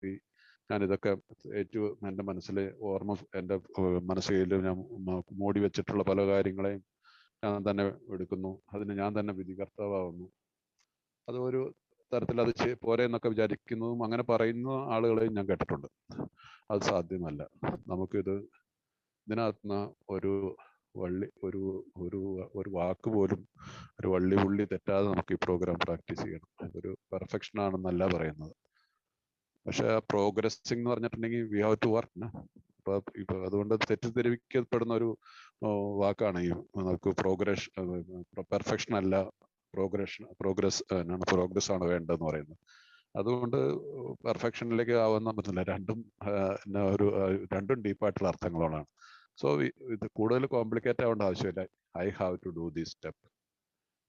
നോക്കി ഞാൻ ഇതൊക്കെ ഏറ്റവും എൻ്റെ മനസ്സിൽ എൻ്റെ മനസ്സിൽ ഞാൻ മൂടി വെച്ചിട്ടുള്ള പല കാര്യങ്ങളെയും ഞാൻ തന്നെ എടുക്കുന്നു. അതിന് ഞാൻ തന്നെ വിധികർത്താവുന്നു. അത് ഒരു തരത്തിൽ അത് പോരെ എന്നൊക്കെ വിചാരിക്കുന്നതും അങ്ങനെ പറയുന്ന ആളുകളെയും ഞാൻ കേട്ടിട്ടുണ്ട്. അത് സാധ്യമല്ല. നമുക്കിത് ഇതിനകത്തുനിന്ന് ഒരു ഒരു വാക്ക് പോലും ഒരു വള്ളി പുള്ളി തെറ്റാതെ നമുക്ക് ഈ പ്രോഗ്രാം പ്രാക്ടീസ് ചെയ്യണം. ഒരു പെർഫെക്ഷൻ ആണെന്നല്ല പറയുന്നത്. പക്ഷെ പ്രോഗ്രസിങ് എന്ന് പറഞ്ഞിട്ടുണ്ടെങ്കിൽ വി ഹാവ് ടു വർക്ക്. ഇപ്പൊ അതുകൊണ്ട് തെറ്റിദ്ധരിക്കപ്പെടുന്ന ഒരു വാക്കാണ് ഈ നമുക്ക് പെർഫെക്ഷൻ അല്ല, പ്രോഗ്രസ് ആണ് വേണ്ടതെന്ന് പറയുന്നത്. അതുകൊണ്ട് പെർഫെക്ഷനിലേക്ക് ആവുന്ന പറ്റില്ല. രണ്ടും ഡീപ്പായിട്ടുള്ള അർത്ഥങ്ങളാണ്. സോ ഇത് കൂടുതൽ കോംപ്ലിക്കേറ്റ് ആവേണ്ട ആവശ്യമില്ല. I have to do this step.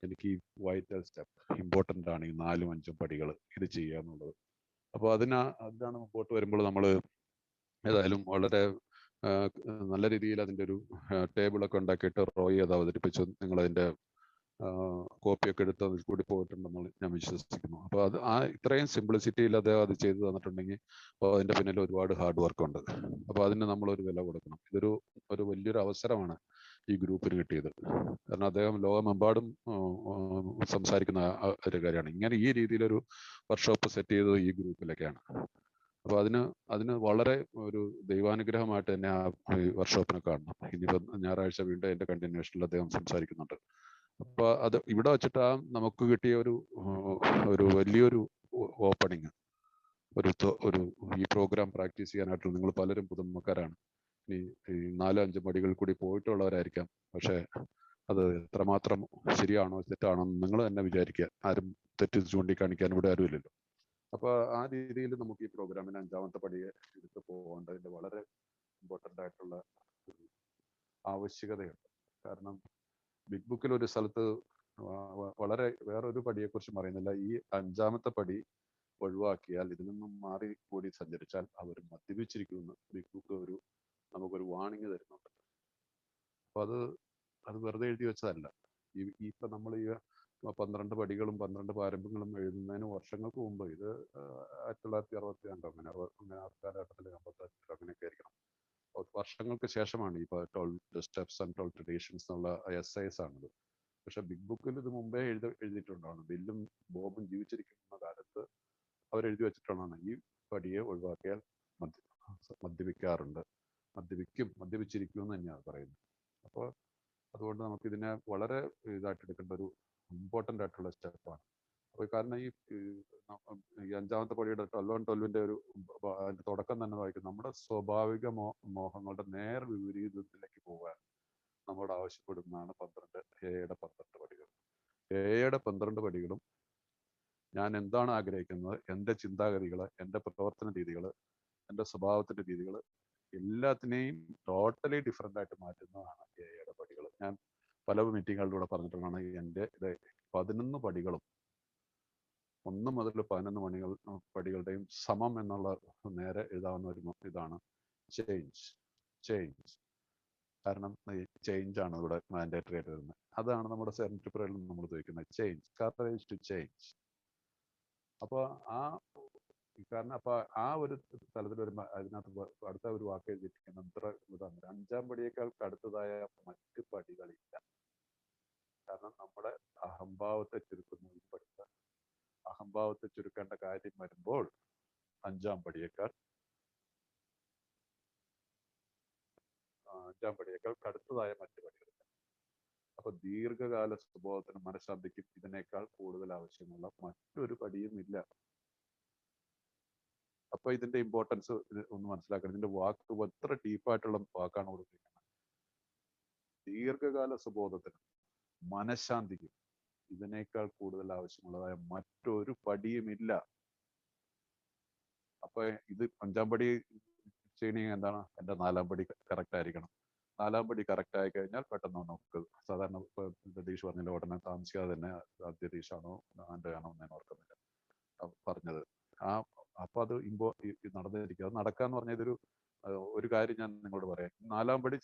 എനിക്ക് ഈ വൈറ്റൽ സ്റ്റെപ്പ് ഇമ്പോർട്ടൻ്റ് ആണ്, ഈ 4-5 പടികൾ ഇത് ചെയ്യുക എന്നുള്ളത്. അപ്പോൾ അതിനാണ് മുമ്പോട്ട് വരുമ്പോൾ നമ്മൾ ഏതായാലും വളരെ നല്ല രീതിയിൽ അതിൻ്റെ ഒരു ടേബിളൊക്കെ ഉണ്ടാക്കിയിട്ട് റോയ് അത് അവതരിപ്പിച്ചു. നിങ്ങളതിൻ്റെ കോപ്പിയൊക്കെ എടുത്ത് അതിൽ കൂടി പോയിട്ടുണ്ടെന്ന് ഞാൻ വിശ്വസിക്കുന്നു. അപ്പോൾ ഇത്രയും സിംപ്ലിസിറ്റിയിൽ അദ്ദേഹം അത് ചെയ്തു തന്നിട്ടുണ്ടെങ്കിൽ അപ്പോൾ അതിൻ്റെ പിന്നിൽ ഒരുപാട് ഹാർഡ് വർക്ക് ഉണ്ട്. അപ്പോൾ അതിന് നമ്മളൊരു വില കൊടുക്കണം. ഒരു വലിയൊരു അവസരമാണ് ഈ ഗ്രൂപ്പിന് കിട്ടിയത്. കാരണം അദ്ദേഹം ലോകമെമ്പാടും സംസാരിക്കുന്ന ഒരു കാര്യമാണ്. ഇങ്ങനെ ഈ രീതിയിലൊരു വർക്ക്ഷോപ്പ് സെറ്റ് ചെയ്തത് ഈ ഗ്രൂപ്പിലൊക്കെയാണ്. അപ്പോൾ അതിന് വളരെ ഒരു ദൈവാനുഗ്രഹമായിട്ട് തന്നെ ആ വർക്ക്ഷോപ്പിനെ കാണണം. ഇനിയിപ്പോൾ ഞായറാഴ്ച വീണ്ടും എൻ്റെ കണ്ടിന്യൂഷനിൽ അദ്ദേഹം സംസാരിക്കുന്നുണ്ട്. അപ്പൊ അത് ഇവിടെ വെച്ചിട്ട് നമുക്ക് കിട്ടിയ ഒരു വലിയൊരു ഓപ്പണിങ്, ഈ പ്രോഗ്രാം പ്രാക്ടീസ് ചെയ്യാനായിട്ടുള്ള നിങ്ങൾ പലരും പുതുമക്കാരാണ്. ഈ 4-5 പടികൾ കൂടി പോയിട്ടുള്ളവരായിരിക്കാം. പക്ഷെ അത് എത്രമാത്രം ശരിയാണോ തെറ്റാണോ എന്ന് നിങ്ങൾ തന്നെ വിചാരിക്കുക. ആരും തെറ്റ് ചൂണ്ടിക്കാണിക്കാൻ ഇവിടെ ആരുമില്ലല്ലോ. അപ്പൊ ആ രീതിയിൽ നമുക്ക് ഈ പ്രോഗ്രാമിന് 5ാമത്തെ പടിയെ എടുത്ത് പോകേണ്ടതിന്റെ വളരെ ഇമ്പോർട്ടൻ്റ് ആയിട്ടുള്ള ഒരു ആവശ്യകതയുണ്ട്. കാരണം ബിഗ് ബുക്കിൽ ഒരു സ്ഥലത്ത് വളരെ വേറൊരു പടിയെക്കുറിച്ച് പറയുന്നില്ല. ഈ 5ാമത്തെ പടി ഒഴിവാക്കിയാൽ, ഇതിൽ നിന്നും മാറി കൂടി സഞ്ചരിച്ചാൽ അവർ മദ്യപിച്ചിരിക്കുമെന്ന് ബിഗ് ബുക്ക് നമുക്കൊരു വാണിംഗ് തരുന്നുണ്ട്. അപ്പൊ അത് വെറുതെ എഴുതി വെച്ചതല്ല. ഇപ്പൊ നമ്മൾ ഈ 12 പടികളും 12 പാരമ്പര്യങ്ങളും എഴുതുന്നതിന് വർഷങ്ങൾക്ക് മുമ്പ്, ഇത് 1962 അങ്ങനെ ആ കാലഘട്ടത്തിൽ 58 അങ്ങനെയൊക്കെ ആയിരിക്കണം. വർഷങ്ങൾക്ക് ശേഷമാണ് ഈ 12 സ്റ്റെപ്സ് ആൻഡ് 12 ട്രഡീഷൻസ് എന്നുള്ള essays ആണിത്. പക്ഷെ ബിഗ് ബുക്കിൽ ഇത് മുമ്പേ എഴുതിയിട്ടുണ്ടാണ്. ബില്ലും ബോബും ജീവിച്ചിരിക്കുന്ന കാലത്ത് അവരെഴുതി വെച്ചിട്ടുള്ളതാണ്. ഈ പടിയെ ഒഴിവാക്കിയാൽ മദ്യപിച്ചിരിക്കും എന്ന് തന്നെയാണ് പറയുന്നത്. അപ്പോൾ അതുകൊണ്ട് നമുക്കിതിനെ വളരെ ഇതായിട്ട് എടുക്കേണ്ട ഒരു ഇമ്പോർട്ടൻ്റ് ആയിട്ടുള്ള സ്റ്റെപ്പാണ്. അപ്പോൾ കാരണം ഈ 5ാമത്തെ പടിയുടെ 12-12ന്റെ അതിന്റെ തുടക്കം തന്നെ വായിക്കും. നമ്മുടെ സ്വാഭാവിക മോഹങ്ങളുടെ നേർ വിപരീതത്തിലേക്ക് പോകാൻ നമ്മോട് ആവശ്യപ്പെടുന്നതാണ് 12 പടികൾ. 12 പടികളും ഞാൻ എന്താണ് ആഗ്രഹിക്കുന്നത്, എൻ്റെ ചിന്താഗതികൾ, എൻ്റെ പ്രവർത്തന രീതികൾ, എൻ്റെ സ്വഭാവത്തിന്റെ രീതികൾ എല്ലാത്തിനെയും ടോട്ടലി ഡിഫറെൻ്റ് ആയിട്ട് മാറ്റുന്നതാണ് 7 പടികൾ. ഞാൻ പല മീറ്റിങ്ങുകളിലൂടെ പറഞ്ഞിട്ടുള്ളതാണ്. എൻ്റെ 11 പടികളും 1 മുതൽ 11 പടികളുടെയും സമം എന്നുള്ള നേരെ എഴുതാവുന്ന ഒരു ഇതാണ് ചേഞ്ച്. കാരണം ചേഞ്ച് ആണ് ഇവിടെ മാൻഡേറ്ററി ആയിട്ട് വരുന്നത്. അതാണ് നമ്മുടെ സെവൻത്ത് പ്രയറിൽ നമ്മൾ ഉപയോഗിക്കുന്നത്, ചേഞ്ച്, കറേജ് ടു ചേഞ്ച്. അപ്പോൾ കാരണം അപ്പൊ ആ ഒരു തലത്തിൽ വരുമ്പോൾ അതിനകത്ത് അടുത്ത ഒരു വാക്ക് എഴുതിയിരിക്കുന്ന ഇതാണ്: 5ാം പടിയേക്കാൾ കടുത്തതായ മറ്റ് പടികളില്ല. കാരണം നമ്മുടെ അഹംഭാവത്തെ ചുരുക്കുന്ന ഈ പടിക, അഹംഭാവത്തെ ചുരുക്കേണ്ട കാര്യം വരുമ്പോൾ 5ാം പടിയേക്കാൾ കടുത്തതായ മറ്റ് പടികളില്ല. അപ്പൊ ദീർഘകാല സ്വഭാവത്തിനും മനഃശാന്തിക്കും ഇതിനേക്കാൾ കൂടുതൽ ആവശ്യമുള്ള മറ്റൊരു പടിയും ഇല്ല. അപ്പൊ ഇതിന്റെ ഇമ്പോർട്ടൻസ് ഒന്ന് മനസ്സിലാക്കണം. ഇതിന്റെ വാക്ക് എത്ര ഡീപ്പായിട്ടുള്ള വാക്കാണ് കൊടുത്തിരിക്കുന്നത്. ദീർഘകാല സുബോധത്തിനും മനഃശാന്തിക്കും ഇതിനേക്കാൾ കൂടുതൽ ആവശ്യമുള്ളതായ മറ്റൊരു പടിയുമില്ല. അപ്പൊ ഇത് 5ാം പടി ചെയ്യണമെങ്കിൽ എന്താണ്? എൻ്റെ 4ാം പടി കറക്റ്റ് ആയിരിക്കണം. 4ാം പടി കറക്റ്റ് ആയി കഴിഞ്ഞാൽ പെട്ടെന്ന് നമുക്ക് സാധാരണ രതീഷ് പറഞ്ഞില്ല, ഉടനെ താമസിക്കാതെ തന്നെ രതീഷ് ആണോ ആൻഡ്രയാണോ എന്ന് ഞാൻ ഓർക്കുന്നില്ല പറഞ്ഞത്. അപ്പൊ അത് നടന്നിരിക്കും. അത് നടക്കാന്ന് പറഞ്ഞ ഒരു കാര്യം ഞാൻ നിങ്ങളോട് പറയാം. 4ാം പടി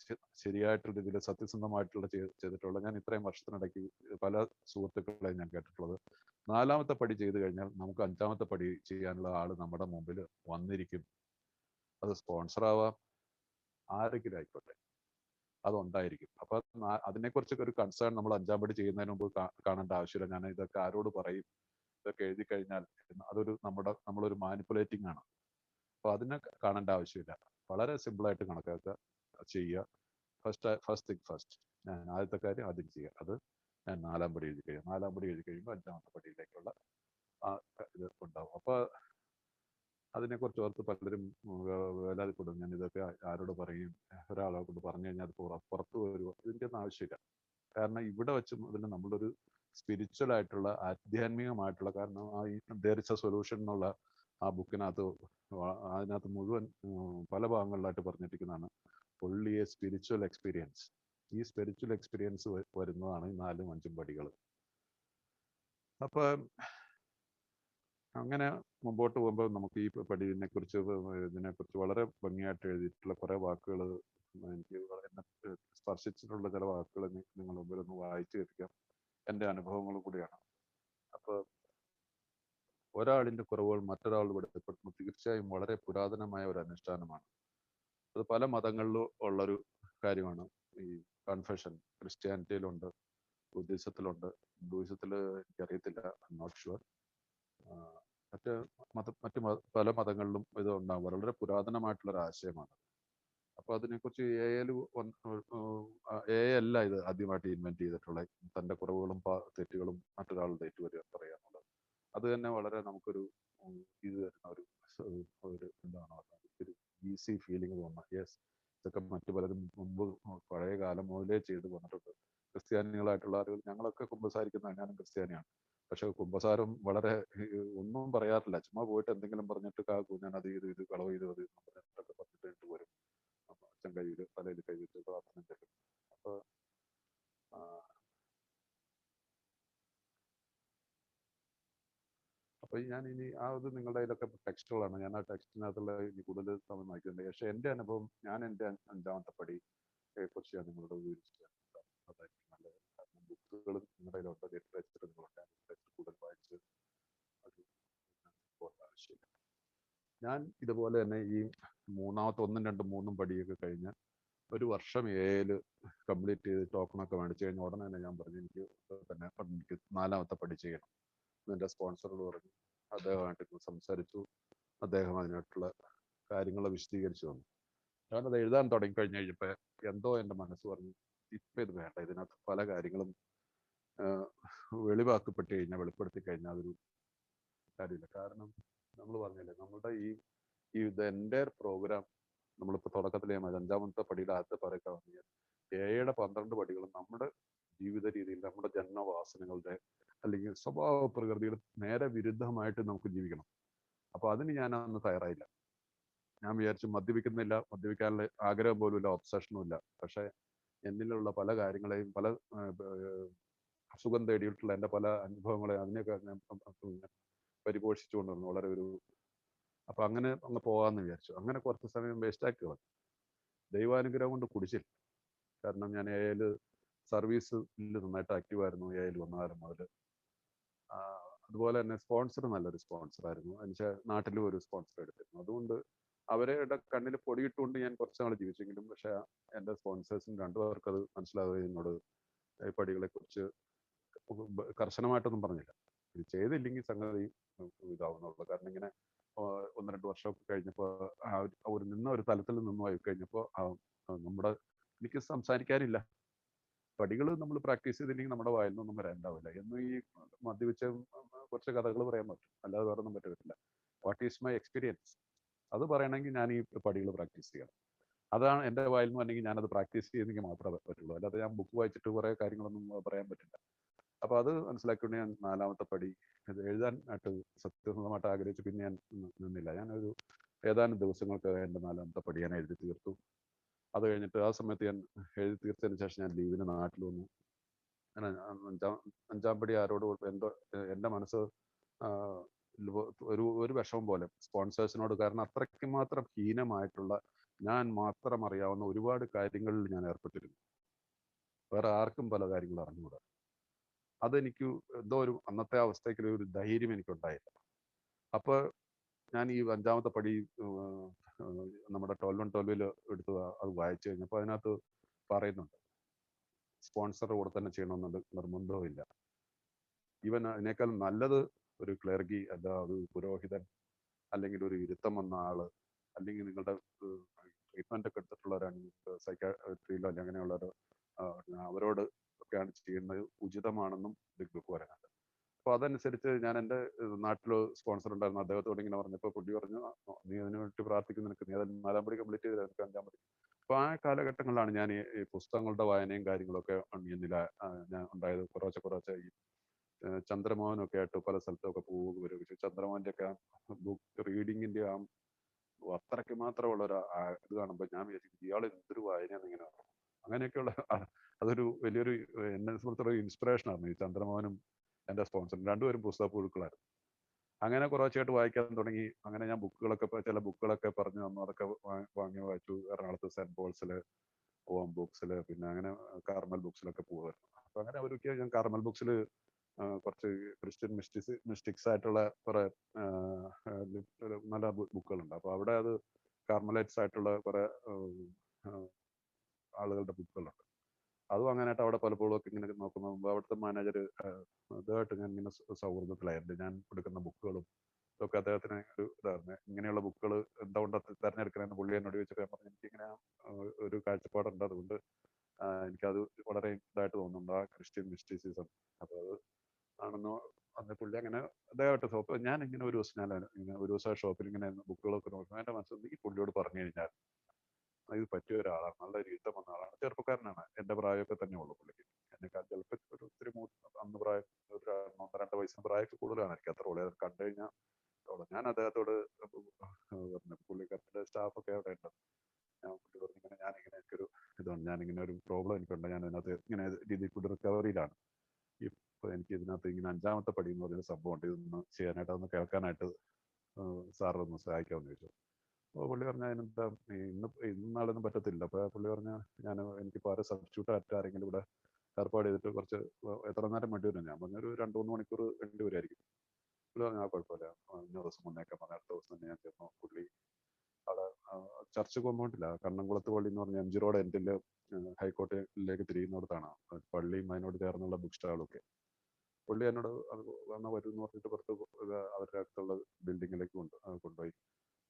ശരിയായിട്ടുള്ള രീതിയിൽ സത്യസന്ധമായിട്ടുള്ള ചെയ്തിട്ടുള്ള, ഞാൻ ഇത്രയും വർഷത്തിനിടയ്ക്ക് പല സുഹൃത്തുക്കളെ ഞാൻ കേട്ടിട്ടുള്ളത്, നാലാമത്തെ പടി ചെയ്തു കഴിഞ്ഞാൽ നമുക്ക് അഞ്ചാമത്തെ പടി ചെയ്യാനുള്ള ആള് നമ്മുടെ മുമ്പിൽ വന്നിരിക്കും. അത് സ്പോൺസർ ആവാം, ആരെങ്കിലും ആയിക്കോട്ടെ, അതുണ്ടായിരിക്കും. അപ്പൊ അതിനെക്കുറിച്ചൊക്കെ ഒരു കൺസേൺ നമ്മൾ അഞ്ചാം പടി ചെയ്യുന്നതിന് മുമ്പ് കാണേണ്ട ആവശ്യമില്ല. ഞാൻ ഇതൊക്കെ ആരോട് പറയും, ഇതൊക്കെ എഴുതി കഴിഞ്ഞാൽ അതൊരു നമ്മളൊരു മാനിപ്പുലേറ്റിംഗ് ആണ്. അപ്പൊ അതിനെ കാണേണ്ട ആവശ്യമില്ല. വളരെ സിമ്പിളായിട്ട് കണക്കാക്കുക, ചെയ്യുക. First thing first. ഞാൻ ആദ്യത്തെ കാര്യം ആദ്യം ചെയ്യുക. അത് ഞാൻ നാലാം പടി എഴുതി കഴിയും. നാലാം പടി എഴുതി കഴിയുമ്പോൾ അഞ്ചാമത്തെ പടിയിലേക്കുള്ള ഇത് ഉണ്ടാവും. അപ്പൊ അതിനെക്കുറിച്ച് ഓർത്ത് പലരും വേലാതിപ്പെടും. ഞാൻ ഇതൊക്കെ ആരോട് പറയും, ഒരാളെ കൊണ്ട് പറഞ്ഞു കഴിഞ്ഞാൽ അത് പുറത്തു വരുമോ? ഇതിൻ്റെ ഒന്നും ആവശ്യമില്ല. കാരണം ഇവിടെ വെച്ച് മുതൽ നമ്മളൊരു സ്പിരിച്വൽ ആയിട്ടുള്ള, ആധ്യാത്മികമായിട്ടുള്ള, കാരണം there is a solution എന്നുള്ള ആ ബുക്കിനകത്ത് അതിനകത്ത് മുഴുവൻ പല ഭാഗങ്ങളിലായിട്ട് പറഞ്ഞിരിക്കുന്നതാണ് only a spiritual experience. ഈ സ്പിരിച്വൽ എക്സ്പീരിയൻസ് വരുന്നതാണ് ഈ 4ഉം 5ഉം പടികൾ. അപ്പൊ അങ്ങനെ മുമ്പോട്ട് പോകുമ്പോൾ നമുക്ക് ഈ ഇതിനെക്കുറിച്ച് വളരെ ഭംഗിയായിട്ട് എഴുതിയിട്ടുള്ള കുറെ വാക്കുകൾ, എനിക്ക് എന്നെ സ്പർശിച്ചിട്ടുള്ള ചില വാക്കുകൾ നിങ്ങൾ മുമ്പിൽ ഒന്ന് വായിച്ചു കേൾപ്പിക്കാം. എൻ്റെ അനുഭവങ്ങൾ കൂടിയാണ്. അപ്പൊ ഒരാളിന്റെ കുറവുകൾ മറ്റൊരാൾ വെളിപ്പെടുത്തുന്നത് തീർച്ചയായും വളരെ പുരാതനമായ ഒരു അനുഷ്ഠാനമാണ്. അത് പല മതങ്ങളിലും ഉള്ളൊരു കാര്യമാണ്. ഈ കൺഫെഷൻ ക്രിസ്ത്യാനിറ്റിയിലുണ്ട്, ബുദ്ധിസത്തിലുണ്ട്, ഹിന്ദുയിസത്തിൽ എനിക്കറിയത്തില്ല, നോട്ട് ഷുവർ. മറ്റ് പല മതങ്ങളിലും ഇത് ഉണ്ടാകും. വളരെ പുരാതനമായിട്ടുള്ളൊരു ആശയമാണ്. അപ്പൊ അതിനെക്കുറിച്ച് എ അല്ല ഇത് ആദ്യമായിട്ട് ഇൻവെന്റ് ചെയ്തിട്ടുള്ള തന്റെ കുറവുകളും തെറ്റുകളും മറ്റൊരാളുടെ ഏറ്റുവരിക പറയാനുള്ളത്. അത് തന്നെ വളരെ നമുക്കൊരു ഇത് തരുന്ന ഒരു എന്താണ് ഒരു ഈസി ഫീലിംഗ് തോന്നുന്നത്. യെസ്, ഇതൊക്കെ മറ്റു പലരും മുമ്പ് പഴയ കാലം മുതലേ ചെയ്ത് വന്നിട്ടുണ്ട്. ക്രിസ്ത്യാനികളായിട്ടുള്ള ആളുകൾ, ഞങ്ങളൊക്കെ കുമ്പസാരിക്കുന്ന, ഞാനും ക്രിസ്ത്യാനിയാണ്. പക്ഷെ കുമ്പസാരം വളരെ ഒന്നും പറയാറില്ല. ചുമ്മാ പോയിട്ട് എന്തെങ്കിലും പറഞ്ഞിട്ട് ഞാൻ അത് ചെയ്തു, ഇത് കളവ് ചെയ്തു, അത് പറഞ്ഞിട്ടൊക്കെ പറഞ്ഞിട്ട് വരും. അച്ഛൻ കയ്യിൽ തലയിൽ കൈവിട്ട് പ്രാർത്ഥന ചെല്ലും. അപ്പൊ ഞാൻ ഇനി ഇത് നിങ്ങളുടെ കയ്യിലൊക്കെ ടെക്സ്റ്റുകളാണ്. ഞാൻ ആ ടെക്സ്റ്റിനകത്തുള്ള ഇനി കൂടുതൽ സമയം വായിക്കുന്നുണ്ട്. പക്ഷെ എൻ്റെ അനുഭവം, ഞാൻ എൻ്റെ അഞ്ചാമത്തെ പടിയെ കുറിച്ച് ഞാൻ നിങ്ങളോട് വിവരിച്ചു. അതായിരിക്കും നല്ലത്. കാരണം ബുക്കുകൾ നിങ്ങളുടെ കയ്യിലുണ്ട്, ലിറ്ററേച്ചർ നിങ്ങളുണ്ട്. ലിറ്ററേച്ചർ കൂടുതൽ വായിച്ച് അത് പോകേണ്ട ആവശ്യമില്ല. ഞാൻ ഇതുപോലെ തന്നെ ഈ മൂന്നാമത്തെ 1, 2, 3 പടിയൊക്കെ കഴിഞ്ഞ് ഒരു വർഷം ഏല് കംപ്ലീറ്റ് ചെയ്ത് ടോക്കണൊക്കെ മേടിച്ചു കഴിഞ്ഞ ഉടനെ തന്നെ ഞാൻ പറഞ്ഞു എനിക്ക് തന്നെ എനിക്ക് 4ാമത്തെ പടി ചെയ്യണം. എൻ്റെ സ്പോൺസറോട് പറഞ്ഞു. അദ്ദേഹമായിട്ട് സംസാരിച്ചു. അദ്ദേഹം അതിനായിട്ടുള്ള കാര്യങ്ങൾ വിശദീകരിച്ചു തന്നു. ഞാനത് എഴുതാൻ തുടങ്ങിക്കഴിഞ്ഞ് കഴിഞ്ഞപ്പോൾ എന്തോ എൻ്റെ മനസ്സ് പറഞ്ഞു, ഇപ്പം ഇത് വേണ്ട, ഇതിനകത്ത് പല കാര്യങ്ങളും വെളിവാക്കപ്പെട്ട് കഴിഞ്ഞാൽ, വെളിപ്പെടുത്തി കഴിഞ്ഞാൽ അതൊരു കാര്യമില്ല. കാരണം നമ്മൾ പറഞ്ഞില്ലേ, നമ്മുടെ ഈ എൻ്റെ പ്രോഗ്രാം നമ്മളിപ്പോൾ തുടക്കത്തിൽ 5ാമത്തെ പടിയുടെ ആദ്യത്തെ പറയുക പറഞ്ഞാൽ 7, 12 പടികളും നമ്മുടെ ജീവിത രീതിയിൽ, നമ്മുടെ ജന്മവാസനകളുടെ അല്ലെങ്കിൽ സ്വഭാവ പ്രകൃതിയുടെ നേരെ വിരുദ്ധമായിട്ട് നമുക്ക് ജീവിക്കണം. അപ്പൊ അതിന് ഞാൻ അന്ന് തയ്യാറായില്ല. ഞാൻ വിചാരിച്ചു മദ്യപിക്കുന്നില്ല, മദ്യപിക്കാനുള്ള ആഗ്രഹം പോലും ഇല്ല, ഒബ്സഷനും ഇല്ല. പക്ഷെ എന്നിലുള്ള പല കാര്യങ്ങളെയും, പല സുഖം തേടിയിട്ടുള്ള എൻ്റെ പല അനുഭവങ്ങളെ അതിനെയൊക്കെ ഞാൻ പരിപോഷിച്ചുകൊണ്ട് വന്നു. വളരെ അപ്പൊ അങ്ങനെ അങ്ങ് പോകാമെന്ന് വിചാരിച്ചു. അങ്ങനെ കുറച്ച് സമയം വേസ്റ്റാക്കി കളഞ്ഞു. ദൈവാനുഗ്രഹം കൊണ്ട് കുടിച്ചില്ല. കാരണം ഞാൻ ഏല് സർവീസിൽ നന്നായിട്ട് ആക്റ്റീവായിരുന്നു. ഏല് വന്ന കാലം മുതൽ. അതുപോലെ തന്നെ സ്പോൺസർ നല്ലൊരു സ്പോൺസറായിരുന്നു. എനിക്ക് നാട്ടിലും ഒരു സ്പോൺസർ എടുത്തിരുന്നു. അതുകൊണ്ട് അവരുടെ കണ്ണിൽ പൊടിയിട്ടുകൊണ്ട് ഞാൻ കുറച്ച് നാൾ ജീവിച്ചെങ്കിലും, പക്ഷെ എൻ്റെ സ്പോൺസേഴ്സിന് 2 പേർക്ക് അത് മനസ്സിലാവുകയും എന്നോട് പടികളെ കുറിച്ച് കർശനമായിട്ടൊന്നും പറഞ്ഞില്ല. ഇത് ചെയ്തില്ലെങ്കിൽ സംഗതി ഇതാവുന്നുള്ളൂ. കാരണം ഇങ്ങനെ 1, 2 വർഷമൊക്കെ കഴിഞ്ഞപ്പോൾ നിന്ന ഒരു തലത്തിൽ നിന്നും ആയി കഴിഞ്ഞപ്പോൾ എനിക്ക് സംസാരിക്കാനില്ല. പടികൾ നമ്മൾ പ്രാക്ടീസ് ചെയ്തില്ലെങ്കിൽ നമ്മുടെ വായിൽ നിന്നൊന്നും വരാനുണ്ടാവില്ല. എന്നും ഈ മദ്യപിച്ച കുറച്ച് കഥകൾ പറയാൻ പറ്റും, അല്ലാതെ വേറെ ഒന്നും പറ്റില്ല. വാട്ട് ഈസ് മൈ എക്സ്പീരിയൻസ്, അത് പറയണമെങ്കിൽ ഞാൻ ഈ പടികൾ പ്രാക്ടീസ് ചെയ്യണം. അതാണ് എൻ്റെ വായിൽ നിന്ന് വന്നെങ്കിൽ ഞാനത് പ്രാക്ടീസ് ചെയ്തെങ്കിൽ മാത്രമേ പറ്റുള്ളൂ. അല്ലാതെ ഞാൻ ബുക്ക് വായിച്ചിട്ട് കുറേ കാര്യങ്ങളൊന്നും പറയാൻ പറ്റില്ല. അപ്പൊ അത് മനസ്സിലാക്കിക്കൊണ്ട് ഞാൻ 4ാമത്തെ പടി എഴുതാൻ സത്യസന്ധമായിട്ട് ആഗ്രഹിച്ചു. പിന്നെ ഞാൻ നിന്നില്ല. ഞാനൊരു ഏതാനും ദിവസങ്ങൾക്ക് എൻ്റെ 4ാമത്തെ പടി ഞാൻ എഴുതി തീർത്തു. അത് കഴിഞ്ഞിട്ട് ആ സമയത്ത് ഞാൻ എഴുതി തീർത്തതിന് ശേഷം ഞാൻ ലീവിന് നാട്ടിൽ വന്നു. ഞാൻ 5ാം പടി ആരോട് എൻ്റെ മനസ്സ് ഒരു വിഷമം പോലെ സ്പോൺസേഴ്സിനോട്. കാരണം അത്രയ്ക്ക് മാത്രം ഹീനമായിട്ടുള്ള, ഞാൻ മാത്രം അറിയാവുന്ന ഒരുപാട് കാര്യങ്ങളിൽ ഞാൻ ഏർപ്പെട്ടിരുന്നു. വേറെ ആർക്കും പല കാര്യങ്ങളും അറിഞ്ഞുകൂടാ. അതെനിക്ക് എന്തോ ഒരു അന്നത്തെ അവസ്ഥയ്ക്ക് ഒരു ധൈര്യം എനിക്കുണ്ടായില്ല. അപ്പോൾ ഞാൻ ഈ 5ാമത്തെ പടി നമ്മുടെ 12 എടുത്ത് അത് വായിച്ചു കഴിഞ്ഞപ്പോൾ അതിനകത്ത് പറയുന്നുണ്ട്, സ്പോൺസർ കൂടെ തന്നെ ചെയ്യണമെന്നുണ്ട്, നിർബന്ധവുമില്ല. ഈവൻ അതിനേക്കാൾ നല്ലത് ഒരു ക്ലർഗി, അല്ല ഒരു പുരോഹിതൻ, അല്ലെങ്കിൽ ഒരു ഇരുത്തം വന്ന ആള്, അല്ലെങ്കിൽ നിങ്ങളുടെ ട്രീറ്റ്മെന്റ് ഒക്കെ എടുത്തിട്ടുള്ളവരാണ്, സൈക്കാട്രിയിലോ അല്ലെങ്കിൽ അങ്ങനെയുള്ളവരോ, അവരോട് ഒക്കെയാണ് ചെയ്യുന്നത് ഉചിതമാണെന്നും ബുക്ക് പറയുന്നുണ്ട്. അപ്പോൾ അതനുസരിച്ച് ഞാൻ എൻ്റെ നാട്ടിൽ സ്പോൺസർ ഉണ്ടായിരുന്നു, അദ്ദേഹത്തോട് ഇങ്ങനെ പറഞ്ഞപ്പോൾ പുള്ളി പറഞ്ഞു, നീ അതിനു വേണ്ടി പ്രാർത്ഥിക്കുന്നു, നീ അത് 4ാം പടി കംപ്ലീറ്റ് ചെയ്ത് എനിക്ക് 5ാം പടി. അപ്പോൾ ആ കാലഘട്ടങ്ങളിലാണ് ഞാൻ ഈ പുസ്തകങ്ങളുടെ വായനയും കാര്യങ്ങളൊക്കെ എന്നിൽ ഞാൻ ഉണ്ടായത്. കുറേശ്ശെ ഈ ചന്ദ്രമോഹനൊക്കെ ആയിട്ട് പല സ്ഥലത്തൊക്കെ പോവുക വരിക. ചന്ദ്രമോഹൻ്റെ ഒക്കെ ബുക്ക് റീഡിങ്ങിൻ്റെ അത്രയ്ക്ക് മാത്രമുള്ള ഒരു ഇത് കാണുമ്പോൾ ഞാൻ വിചാരിക്കും, ഇയാൾ എന്തൊരു വായനയാണ് ഇങ്ങനെ. അങ്ങനെയൊക്കെയുള്ള അതൊരു വലിയൊരു എന്നെ സംബന്ധിച്ചുള്ള ഇൻസ്പിറേഷൻ ആയിരുന്നു ഈ ചന്ദ്രമോഹനും എൻ്റെ സ്പോൺസറും. രണ്ടുപേരും പുസ്തക പുഴുക്കളായിരുന്നു. അങ്ങനെ കുറച്ചായിട്ട് വായിക്കാൻ തുടങ്ങി. അങ്ങനെ ഞാൻ ചില ബുക്കുകളൊക്കെ പറഞ്ഞു തന്നു, അതൊക്കെ വാങ്ങി വായിച്ചു. എറണാകുളത്ത് സെന്റ് പോൾസിൽ, ഓം ബുക്സിൽ, പിന്നെ അങ്ങനെ കാർമൽ ബുക്സിലൊക്കെ പോകുമായിരുന്നു. അപ്പൊ അങ്ങനെ ഒരിക്കൽ ഞാൻ കാർമൽ ബുക്സിൽ കുറച്ച് ക്രിസ്ത്യൻ മിസ്റ്റിക്സ് ആയിട്ടുള്ള കുറെ നല്ല ബുക്കുകളുണ്ട്. അപ്പോൾ അവിടെ അത് കാർമലൈറ്റ്സ് ആയിട്ടുള്ള കുറെ ആളുകളുടെ ബുക്കുകളുണ്ട്. അതും അങ്ങനെയായിട്ട് അവിടെ പലപ്പോഴും ഒക്കെ ഇങ്ങനെ നോക്കുന്ന മുമ്പ് അവിടുത്തെ മാനേജർ അതുമായിട്ട് ഞാൻ ഇങ്ങനെ സൗഹൃദത്തിലായിരുന്നു. ഞാൻ എടുക്കുന്ന ബുക്കുകളും ഇതൊക്കെ അദ്ദേഹത്തിന് ഒരു ഇതായിരുന്നു. ഇങ്ങനെയുള്ള ബുക്കുകൾ എന്തുകൊണ്ട് തിരഞ്ഞെടുക്കണമെന്ന് പുള്ളി എന്നോട് ചോദിച്ചപ്പോൾ ഞാൻ പറഞ്ഞു, എനിക്കിങ്ങനെ ഒരു കാഴ്ചപ്പാടുണ്ട്, അതുകൊണ്ട് എനിക്കത് വളരെ ഇതായിട്ട് തോന്നുന്നുണ്ട്, ആ ക്രിസ്ത്യൻ മിസ്റ്റിസിസം. അപ്പോൾ അത് ആണെന്നോ അന്ന് പുള്ളി അങ്ങനെ അദ്ദേഹമായിട്ട് ഷോപ്പ് ഞാൻ ഇങ്ങനെ ഒരു ദിവസം ഷോപ്പിൽ ഇങ്ങനെ ബുക്കുകളൊക്കെ നോക്കും. എൻ്റെ മനസ്സിൽ ഈ പുള്ളിയോട് പറഞ്ഞു കഴിഞ്ഞാൽ ഇത് പറ്റിയ ഒരാളാണ്, നല്ല രീതിയിൽ വന്ന ആളാണ്, ചെറുപ്പക്കാരനാണ്, എൻ്റെ പ്രായമൊക്കെ തന്നെ ഉള്ളൂ പുള്ളിക്ക്. എന്നെക്കാൾ ചിലപ്പോൾ ഒരു ഒത്തിരി അന്ന് പ്രായം ഒരു 1-2 വയസ്സിന് പ്രായമൊക്കെ കൂടുതലാണ് എനിക്ക്. അത്ര ഉള്ളത് കണ്ടു കഴിഞ്ഞാൽ ഞാൻ അദ്ദേഹത്തോട് പറഞ്ഞു, പുള്ളിക്കാരൻ്റെ സ്റ്റാഫൊക്കെ അവിടെ ഉണ്ട്, ഞാൻ പുള്ളി പറഞ്ഞു ഇങ്ങനെ ഞാനിങ്ങനെ എനിക്കൊരു ഇതുണ്ട്, ഞാനിങ്ങനെ ഒരു പ്രോബ്ലം എനിക്കുണ്ട്, ഞാൻ അതിനകത്ത് ഇങ്ങനെ രീതിയിൽ കൂടി റിക്കവറിയിലാണ്. ഇപ്പോൾ എനിക്ക് ഇതിനകത്ത് ഇങ്ങനെ 5ാമത്തെ പടി എന്ന് പറഞ്ഞൊരു സംഭവമുണ്ട്, ഇതൊന്ന് ചെയ്യാനായിട്ട്, അതൊന്ന് കേൾക്കാനായിട്ട് സാറൊന്ന് സഹായിക്കാമെന്ന് ചോദിച്ചു. അപ്പോൾ പുള്ളി പറഞ്ഞാൽ അതിനെന്താ ഇന്നും നാളൊന്നും പറ്റത്തില്ല. അപ്പോൾ പുള്ളി പറഞ്ഞാൽ എനിക്കിപ്പോൾ ആരും സബ്സ്റ്റിറ്റ്യൂട്ട് ആയിട്ട് ആരെങ്കിലും ഇവിടെ ഏർപ്പാട് ചെയ്തിട്ട് കുറച്ച് എത്ര നേരം വേണ്ടി വരും. ഞാൻ പറഞ്ഞൊരു 2-3 മണിക്കൂർ വേണ്ടി വരുമായിരിക്കും. പുള്ളി പറഞ്ഞാൽ കുഴപ്പമില്ല, ഇന്ന ദിവസം മുന്നേക്കാൻ പറഞ്ഞ അടുത്ത ദിവസം തന്നെ ഞാൻ ചെന്നു. പുള്ളി അവിടെ ചർച്ച് കോമ്പൗണ്ടില്ല, കണ്ണംകുളത്ത് പള്ളി എന്ന് പറഞ്ഞ MG റോഡ് എൻഡിൽ ഹൈക്കോർട്ടിലേക്ക് തിരിയുന്നിടത്താണ് പള്ളിയും അതിനോട് ചേർന്നുള്ള ബുക്ക് സ്റ്റാളൊക്കെ. പുള്ളി എന്നോട് വന്നാൽ വരും എന്ന് പറഞ്ഞിട്ട് പുറത്ത് അവരുടെ അടുത്തുള്ള ബിൽഡിങ്ങിലേക്ക് കൊണ്ടുപോയി.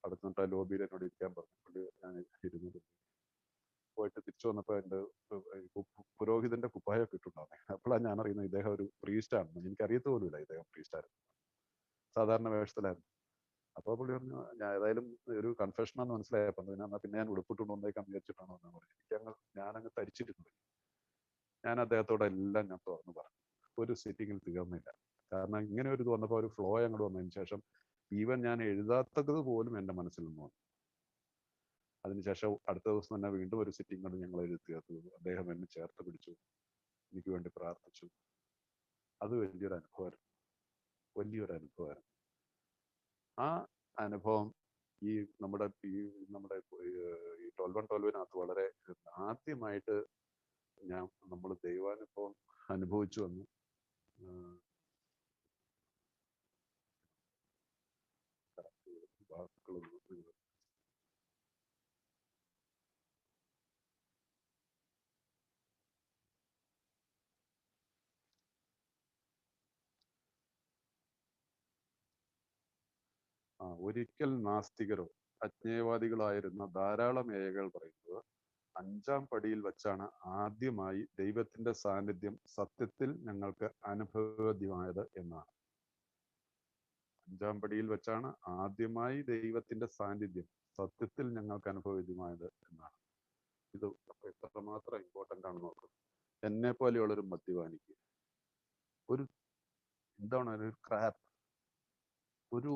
അടുത്ത ലോബിയിൽ എന്നോട് ഇരിക്കാൻ പറഞ്ഞു. പുള്ളി ഞാൻ ഇരുന്നത് പോയിട്ട് തിരിച്ചു വന്നപ്പോൾ എൻ്റെ പുരോഹിതന്റെ കുപ്പായൊക്കെ ഇട്ടുണ്ടാകും. അപ്പോഴാണ് ഞാൻ അറിയുന്നത് ഇദ്ദേഹം ഒരു പ്രീസ്റ്റാണെന്ന്. എനിക്കറിയത്ത് പോലുമില്ല ഇദ്ദേഹം പ്രീസ്റ്റായിരുന്നു, സാധാരണ വേഷത്തിലായിരുന്നു. അപ്പോൾ പുള്ളി പറഞ്ഞു, ഞാൻ ഏതായാലും ഒരു കൺഫെഷനാന്ന് മനസ്സിലായപ്പോൾ പിന്നെ ഞാൻ ഉടുപ്പിട്ടുകൊണ്ട് വന്നേക്കാൻ വിചാരിച്ചിട്ടാണോ എന്ന് പറഞ്ഞു. ഞാനങ്ങ് തരിച്ചിരുന്നു. ഞാൻ അദ്ദേഹത്തോടെ എല്ലാം ഞാൻ തുറന്നു പറഞ്ഞു. ഒരു സിറ്റിങ്ങിൽ തീർന്നില്ല. കാരണം ഇങ്ങനെ ഒരു ഇത് വന്നപ്പോൾ ഒരു ഫ്ലോ അങ്ങോട്ട് വന്നതിന് ശേഷം ഈവൻ ഞാൻ എഴുതാത്തത് പോലും എൻ്റെ മനസ്സിൽ നിന്ന് വന്നു. അതിനുശേഷം അടുത്ത ദിവസം തന്നെ വീണ്ടും ഒരു സിറ്റിംഗ് കൊണ്ട് ഞങ്ങൾ എഴുതി തീർത്തു. അദ്ദേഹം എന്നെ ചേർത്ത് പിടിച്ചു, എനിക്ക് വേണ്ടി പ്രാർത്ഥിച്ചു. അത് വലിയൊരു അനുഭവമായിരുന്നു. ആ അനുഭവം ഈ നമ്മുടെ ഈ 12-12 വളരെ ആദ്യമായിട്ട് നമ്മൾ ദൈവാനുഭവം അനുഭവിച്ചു വന്നു. ഒരിക്കൽ നാസ്തികരോ അജ്ഞേയവാദികളായിരുന്ന ധാരാളം ഏകൾ പറയുന്നത് 5ാം പടിയിൽ വച്ചാണ് ആദ്യമായി ദൈവത്തിന്റെ സാന്നിധ്യം സത്യത്തിൽ ഞങ്ങൾക്ക് അനുഭവവേദ്യമായത് എന്നാണ്. 5ാം പടിയിൽ വെച്ചാണ് ആദ്യമായി ദൈവത്തിന്റെ സാന്നിധ്യം സത്യത്തിൽ ഞങ്ങൾക്ക് അനുഭവവേദ്യമായത് എന്നാണ്. ഇത് എത്രമാത്രം ഇമ്പോർട്ടൻ്റ് ആണെന്ന് നോക്കും. എന്നെ പോലെയുള്ളൊരു മദ്യപാനിക്ക് ഒരു ക്രാപ്പ്, ഒരു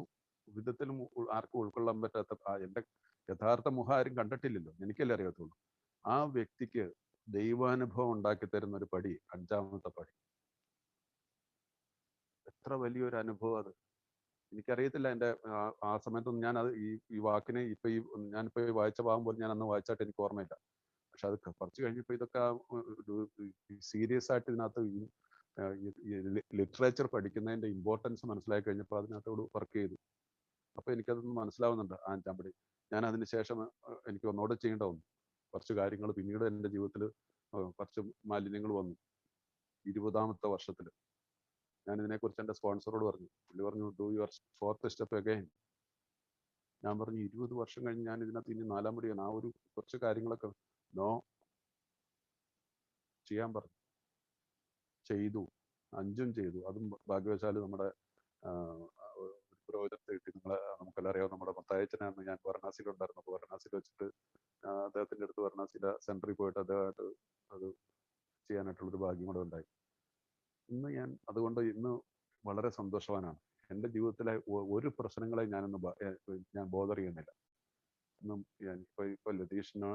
വിധത്തിലും ആർക്കും ഉൾക്കൊള്ളാൻ പറ്റാത്ത, എൻ്റെ യഥാർത്ഥ മുഖം ആരും കണ്ടിട്ടില്ലല്ലോ, എനിക്കല്ലേ അറിയത്തുള്ളൂ. ആ വ്യക്തിക്ക് ദൈവാനുഭവം ഉണ്ടാക്കി തരുന്ന ഒരു പടി 5ാമത്തെ പടി. എത്ര വലിയൊരു അനുഭവം അത്. എനിക്കറിയത്തില്ല എൻ്റെ ആ സമയത്തൊന്നും ഞാൻ അത് ഈ വാക്കിനെ ഞാനിപ്പോ വായിച്ച ഭാഗം പോലും ഞാൻ അന്ന് വായിച്ചായിട്ട് എനിക്ക് ഓർമ്മയില്ല. പക്ഷെ അത് കുറച്ച് കഴിഞ്ഞപ്പോൾ ഇതൊക്കെ സീരിയസ് ആയിട്ട് ഇതിനകത്ത് ഈ ലിറ്ററേച്ചർ പഠിക്കുന്നതിൻ്റെ ഇമ്പോർട്ടൻസ് മനസ്സിലാക്കി കഴിഞ്ഞപ്പോൾ അതിനകത്തോട് വർക്ക് ചെയ്തു. അപ്പോൾ എനിക്കതൊന്ന് മനസ്സിലാവുന്നുണ്ട് ആനച്ചാമ്പടി. ഞാൻ അതിന് ശേഷം എനിക്ക് ഒന്നുകൂടെ ചെയ്യേണ്ട വന്നു. കുറച്ച് കാര്യങ്ങൾ പിന്നീട് എൻ്റെ ജീവിതത്തിൽ കുറച്ച് മാലിന്യങ്ങൾ വന്നു. 20ാമത്തെ വർഷത്തിൽ ഞാൻ ഇതിനെക്കുറിച്ച് എൻ്റെ സ്പോൺസറോട് പറഞ്ഞു. പുള്ളി പറഞ്ഞു, do your fourth step again. ഞാൻ പറഞ്ഞു 20 വർഷം കഴിഞ്ഞ് ഞാൻ ഇതിനകത്ത് ഇനി 4ാം പടിയാണ്. ആ ഒരു കുറച്ച് കാര്യങ്ങളൊക്കെ നോ ചെയ്യാൻ പറഞ്ഞു. ചെയ്തു, 5ഉം ചെയ്തു. അതും ഭാഗ്യവശാൽ നമ്മുടെ പുരോഹിതത്തെ കിട്ടി. നമുക്കെല്ലാം അറിയാം, നമ്മുടെ മത്തായച്ചനാണ്. ഞാൻ വാരണാസിയിലുണ്ടായിരുന്നു. അപ്പോൾ വാരണാസിയിൽ വെച്ചിട്ട് അദ്ദേഹത്തിൻ്റെ അടുത്ത് വാരണാസിയിലെ സെൻറ്ററിൽ പോയിട്ട് അദ്ദേഹമായിട്ട് അത് ചെയ്യാനായിട്ടുള്ളൊരു ഭാഗ്യം കൂടെ ഉണ്ടായി. അതുകൊണ്ട് ഇന്ന് വളരെ സന്തോഷവാനാണ്. എൻ്റെ ജീവിതത്തിലെ ഒരു പ്രശ്നങ്ങളെ ഞാൻ ബോധർ ചെയ്യുന്നില്ല. ഇന്നും ഇപ്പോൾ ലതീഷിന്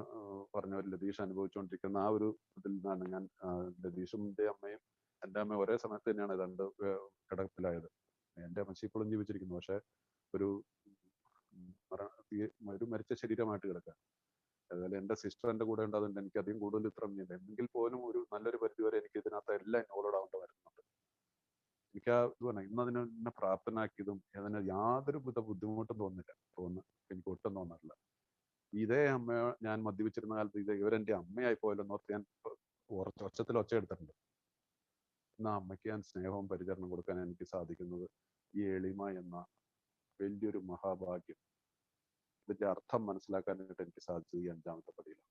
പറഞ്ഞ ഒരു ലതീഷ് അനുഭവിച്ചുകൊണ്ടിരിക്കുന്ന ആ ഒരു ഇതിൽ നിന്നാണ് ഞാൻ ലതീഷിൻ്റെ അമ്മയും എൻ്റെ അമ്മയും ഒരേ സമയത്ത് തന്നെയാണ് 2 കിടപ്പിലായത്. എൻ്റെ അമ്മച്ചി ഇപ്പോഴും ജീവിച്ചിരിക്കുന്നു. പക്ഷേ ഒരു മരിച്ച ശരീരമായിട്ട് കിടക്കുക. അതുപോലെ എൻ്റെ സിസ്റ്റർ എൻ്റെ കൂടെ ഉണ്ട്. അതുകൊണ്ട് എനിക്ക് അധികം കൂടുതൽ ഇത്ര എങ്കിൽ പോലും ഒരു നല്ലൊരു പരിധിവരെ എനിക്ക് ഇതിനകത്ത് എല്ലാം ഇൻവോൾവ് ആവേണ്ട വരുന്നുണ്ട്. എനിക്ക് ആ ഇത് പറഞ്ഞാൽ ഇന്നതിനെ പ്രാപ്തനാക്കിയതും അതിന് യാതൊരു വിധ ബുദ്ധിമുട്ടും എനിക്ക് ഒട്ടും തോന്നാറില്ല. ഇതേ അമ്മ ഞാൻ മദ്യപിച്ചിരുന്ന കാലത്ത് ഇവരെൻ്റെ അമ്മയായി പോയല്ലോന്നോർത്ത് ഞാൻ ഒച്ചത്തിൽ ഒച്ചയെടുത്തിട്ടുണ്ട്. ഇന്ന് ആ അമ്മയ്ക്ക് ഞാൻ സ്നേഹവും പരിചരണം കൊടുക്കാൻ എനിക്ക് സാധിക്കുന്നത് ഈ എളിമ എന്ന വലിയൊരു മഹാഭാഗ്യം, ഇതിന്റെ അർത്ഥം മനസ്സിലാക്കാനായിട്ട് എനിക്ക് സാധിച്ചത് ഈ 5ാമത്തെ പടിയിലാണ്.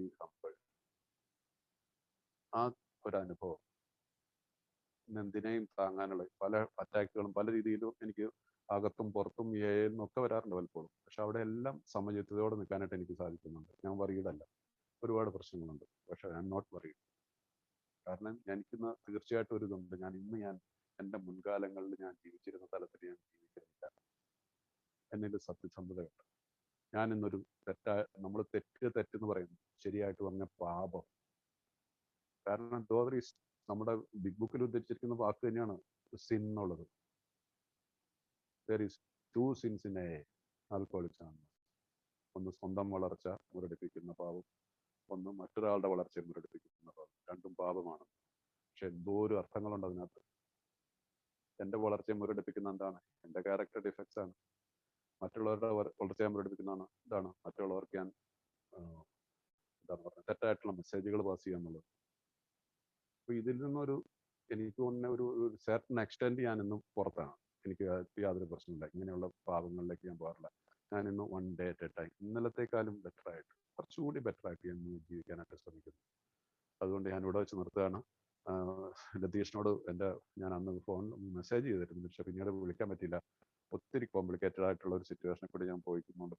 ഈ ഹംബിൾ, ആ ഒരനുഭവം എന്തിനേയും താങ്ങാനുള്ള പല അറ്റാക്കുകളും പല രീതിയിലും എനിക്ക് അകത്തും പുറത്തും ഒക്കെ വരാറുണ്ട് പലപ്പോഴും. പക്ഷെ അവിടെ എല്ലാം സമചിത്തതയോടെ നിൽക്കാനായിട്ട് എനിക്ക് സാധിക്കുന്നുണ്ട്. ഞാൻ വറീഡല്ല. ഒരുപാട് പ്രശ്നങ്ങളുണ്ട്, പക്ഷെ ഐ ആം നോട്ട് വറീഡ്. കാരണം എനിക്കിന്ന് തീർച്ചയായിട്ടും ഒരു ഇതുണ്ട്. ഞാൻ എൻ്റെ മുൻകാലങ്ങളിൽ ഞാൻ ജീവിച്ചിരുന്ന തലത്തിൽ ഞാൻ ജീവിക്കുന്നില്ല. എന്നിൽ സത്യസന്ധതയുണ്ട്. ഞാൻ ഇന്നൊരു നമ്മൾ തെറ്റെന്ന് പറയുന്നു, ശരിയായിട്ട് പറഞ്ഞ പാപം. കാരണം നമ്മുടെ ബിഗ് ബുക്കിൽ ഉദ്ധരിച്ചിരിക്കുന്ന വാക്ക് തന്നെയാണ് സിൻ എന്നുള്ളത്. there is 2 sins in alcoholics ആണ്. ഒന്ന് സ്വന്തം വളർച്ച മുരടിപ്പിക്കുന്ന പാപം, ഒന്ന് മറ്റൊരാളുടെ വളർച്ചയെ മുരടിപ്പിക്കുന്ന പാപം. രണ്ടും പാപമാണ്. പക്ഷെ എന്തോരം അർത്ഥങ്ങളുണ്ട് അതിനകത്ത്. എൻ്റെ വളർച്ചയെ മുരടിപ്പിക്കുന്ന എന്താണ്? എൻ്റെ ക്യാരക്ടർ ഡിഫക്ട്സ് ആണ്. മറ്റുള്ളവരുടെ വളർച്ചയെ മുരടിപ്പിക്കുന്നതാണ് ഇതാണ് മറ്റുള്ളവർക്ക് ഞാൻ എന്താണ് പറയുക, തെറ്റായിട്ടുള്ള മെസ്സേജുകൾ പാസ് ചെയ്യുക എന്നുള്ളത്. അപ്പോൾ ഇതിൽ നിന്നൊരു എനിക്ക് തോന്നുന്ന ഒരു സെർട്ടൺ എക്സ്റ്റെൻഡ് ഞാൻ ഇന്നും പുറത്താണ്. എനിക്ക് യാതൊരു പ്രശ്നമില്ല. ഇങ്ങനെയുള്ള പാപങ്ങളിലേക്ക് ഞാൻ പോകാറില്ല. ഞാൻ ഇന്ന് 1 day at a time, ഇന്നലത്തേക്കാളും ബെറ്ററായിട്ട്, കുറച്ചുകൂടി ബെറ്ററായിട്ട് ഞാൻ ജീവിക്കാനായിട്ട് ശ്രമിക്കുന്നു. അതുകൊണ്ട് ഞാൻ ഇവിടെ വെച്ച് നിർത്തുകയാണ്. ലതീഷിനോട് ഞാൻ അന്ന് മെസ്സേജ് ചെയ്തിരുന്നു, പക്ഷെ പിന്നീട് വിളിക്കാൻ പറ്റിയില്ല. ഒത്തിരി കോംപ്ലിക്കേറ്റഡ് ആയിട്ടുള്ള ഒരു സിറ്റുവേഷനെ കൂടി ഞാൻ പോയിക്കുന്നുണ്ട്.